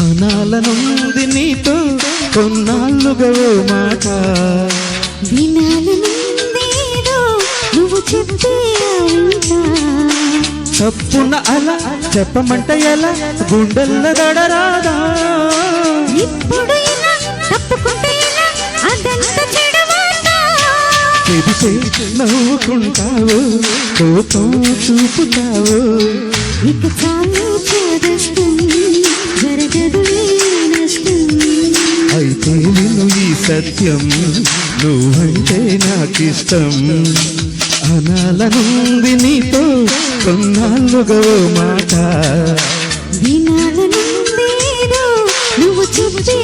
అనాలనుంది నీతో కొన్నాళ్ళుగా ఓ మాట, వినాలనుందేదో నువ్వు చెప్పే తప్పున అలా చెప్పమంటే ఎలా గుండెల్ల దడరాదా, ఇప్పుడు ఇలా తప్పుకుంటే ఇలా అదంతా చెడవాడా, చెబితే నవ్వుకుంటావు కోపం చూపుతావు, ఇక చాలు చేదస్తం జరగదు నష్టం, అయితే విను ఈ సత్యం నువ్వంటే నాకిష్టం, అనాలనుంది నీతో కొన్నాళ్ళుగా ఓ మాట, వినాలనుందేదో నువ్వు చెప్పే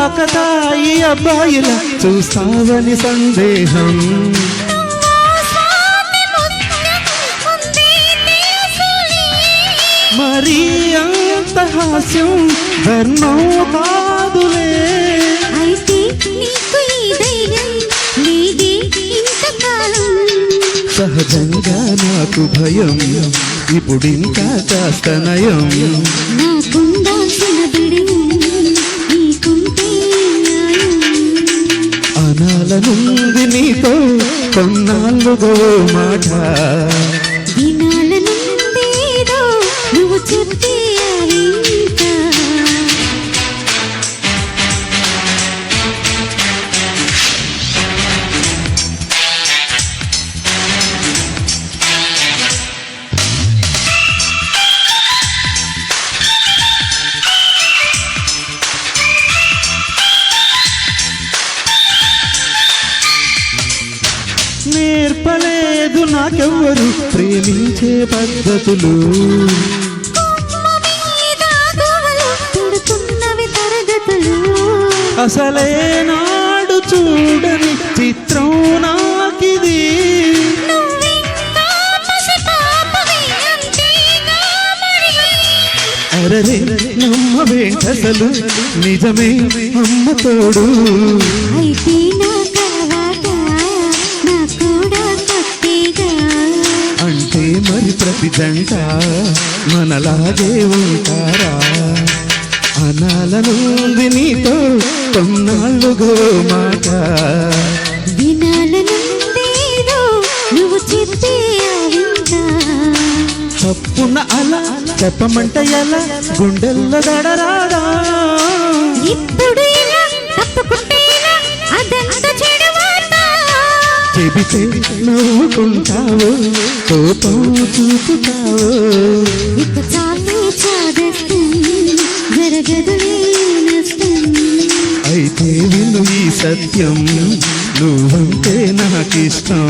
ఆకతాయి అబ్బాయిలా చూస్తావని సందేహం, మరి అంత హాస్యం ధర్మం కాదులే, అయితే నీకు ఈ ధైర్యం నీదే ఇంతకాలం, సహజంగా నాకు భయం ఇప్పుడింకా కాస్త నయం, నాకుండాల్సిన బిడియం నీకుంటే న్యాయం, అనాలనుంది నీతో కొన్నాళ్ళుగా ఓ మాట, వినాలనుందేదో నువ్వు చెప్పే ఇంకా నేర్పలేదు నాకెవ్వరు ప్రేమించే పద్ధతులు, అసలే నాడు చూడని చిత్రం నాకిది, అరరే నమ్మవేంటసలు నిజమే అమ్మ తోడు, అయితే నా కలవాట నా కూడా కొత్తగా, అంటే మరి ప్రతి జంట మనలాగే ఉంటారా, అనాలనుంది నీతో కొన్నాళ్ళుగా ఓ మాట, వినాలనుందేదో నువ్వు చెప్పే తప్పున అలా చెప్పమంటే ఎలా గుండెల్ల దడరాదా, ఇప్పుడు ఇలా తప్పుకుంటే ఇలా అదంతా చెడవాడా, చెబితే నవ్వుకుంటావు కోపం చూపుతావు, ఇక చాలు చాదస్తం జరగదు నష్టం, అయితే విను ఈ సత్యం నువ్వంటే నాకిష్టం.